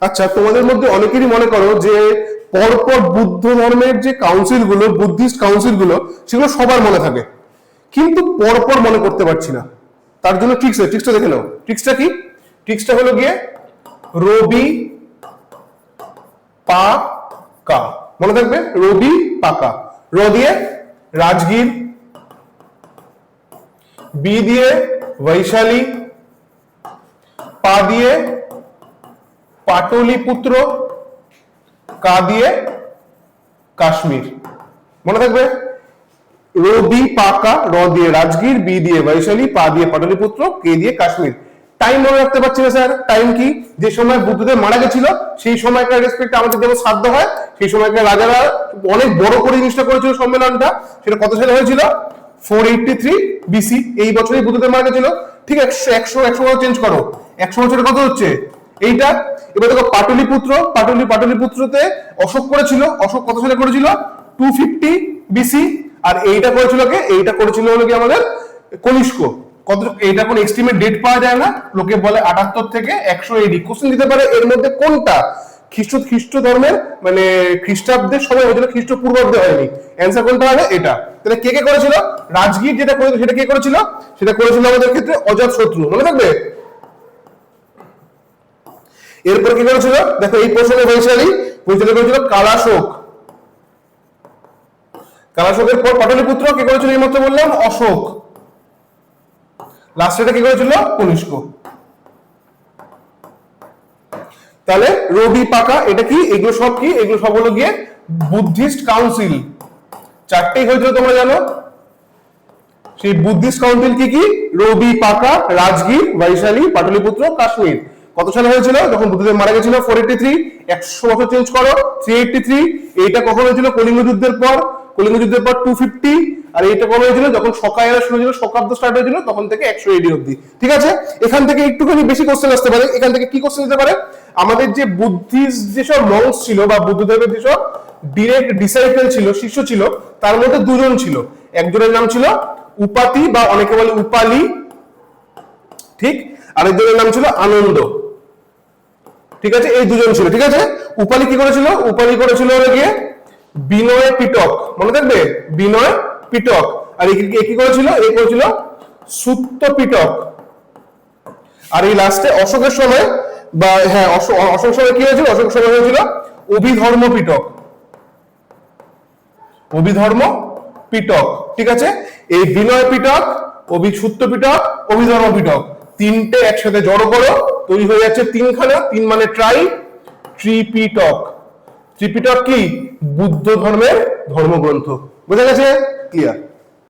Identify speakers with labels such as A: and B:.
A: আচ্ছা, তোমাদের মধ্যে অনেকেরই মনে করো যে পরপর বুদ্ধ ধর্মের যে কাউন্সিল গুলো, বুদ্ধিস্ট কাউন্সিল গুলো, সেগুলো সবার মনে থাকে, কিন্তু পরপর মনে করতে পারছি না। তার জন্য ট্রিক্সটা দেখে নাও। ট্রিক্সটা কি? ট্রিক্সটা হলো গিয়ে রবি পাকা। মনে থাকবে, রবি পাকা। র দিয়ে রাজগীর, বি দিয়ে বৈশালী, পা দিয়ে পাটলিপুত্র, কা দিয়ে কাশ্মীর। মনে থাকবে, রবি পাকা, র দিয়ে রাজগীর, বি দিয়ে বৈশালী, পা দিয়ে পাটলিপুত্র, কে দিয়ে কাশ্মীর। টাইম মনে রাখতে পারছি না স্যার। টাইম কি? যে সময় বুদ্ধদেব মারা গেছিল সেই সময়কার রেসপেক্টে আমাদের যেমন শ্রাদ্ধ হয়, সেই সময়কার রাজারা অনেক বড় করে জিনিসটা করেছিল সম্মেলনটা। সেটা কত সালে হয়েছিল? 483 বিসি। এই বছরই বুদ্ধদেব মারা গেছিল। ঠিক আছে, 100 চেঞ্জ করো, 100 বছরে কত হচ্ছে? এইটা। এবার দেখো পাটলিপুত্রতে অশোক করেছিল। অশোক কত সালে করেছিল? 250 বিসি। আর এইটা করেছিল কে? এইটা করেছিল হলো কি আমাদের কনিষ্ক। কত? এইটা কোন এস্টিমেট ডেট পাওয়া যায় না, লোকে বলে 78 থেকে 100 এডি। কোশ্চেন দিতে পারে এর মধ্যে কোনটা খ্রিস্ট ধর্মের মানে খ্রিস্টাব্দের সময় হয়েছিল, খ্রিস্টপূর্বাব্দে হয়নি। অ্যান্সার কোনটা হবে? এটা। তাহলে কে কে করেছিল? রাজগীর যেটা করেছিল সেটা কে করেছিল? সেটা করেছিল আমাদের ক্ষেত্রে অজাতশত্রু। মনে থাকবে। এরপর কি করেছিল? দেখো এই প্রশ্নে বৈশালী করেছিল কালাশোক। কালাশোকের পর পাটলিপুত্র কে করেছিল? এইমাত্র বললাম অশোক। লাস্টেটা কি করেছিল? কনিষ্ক। তাহলে রবি পাকা, এটা কি? এগুলো সব কি? এগুলো সব হলো গিয়ে বুদ্ধিস্ট কাউন্সিল। চারটেই হয়েছিল তোমরা জানো। সেই বুদ্ধিস্ট কাউন্সিল কি কি? রবি পাকা, রাজগীর, বৈশালী, পাটলিপুত্র, কাশ্মীর। কত সালে হয়েছিল? যখন বুদ্ধদেব মারা গেছিল 483। 100 বছর চেঞ্জ করো, 383। এইটা কখন হয়েছিল? কলিঙ্গ যুদ্ধের পর। কলিঙ্গ যুদ্ধের পর 250। আর এইটা কবে হয়েছিল? যখন শকায়রা শুরু হয়েছিল, শকাব্দ স্টার্ট হয়েছিল, তখন থেকে 100 এডি অবধি। ঠিক আছে। এখান থেকে একটুখানি বেশি কোশ্চেন আসতে পারে। এখান থেকে কি কোশ্চেন আসতে পারে? আমাদের যে বুদ্ধিস্ট যেসব মঙ্কস ছিল বা বুদ্ধদেবের যেসব ডিরেক্ট ডিসাইপল ছিল, শিষ্য ছিল, তার মধ্যে দুজন ছিল। একজনের নাম ছিল উপাতি বা অনেকে বলে উপালি, ঠিক। আরেকজনের নাম ছিল আনন্দ। ঠিক আছে, এই দুজন ছিল। ঠিক আছে। উপালি কি করেছিল? উপালি করেছিল হলো গিয়ে বিনয় পিটক। মনে থাকবে, বিনয় পিটক। আর কি করেছিল? এই করেছিল সুত্ত পিটক। আর এই লাস্টে অশোকের সময় বা হ্যাঁ অশোক সময় কি হয়েছিল? অশোক সময় হয়েছিল অভিধর্ম পিটক। অভিধর্ম পিটক। ঠিক আছে। এই বিনয় পিটক, সুত্ত পিটক, অভিধর্ম পিটক তিনটে একসাথে জড়ো করো, তৈরি হয়ে যাচ্ছে তিনখানা। তিন মানে ত্রিপিটক। ত্রিপিটক কি? বুদ্ধ ধর্মের ধর্মগ্রন্থ। বোঝা গেছে? ক্লিয়ার।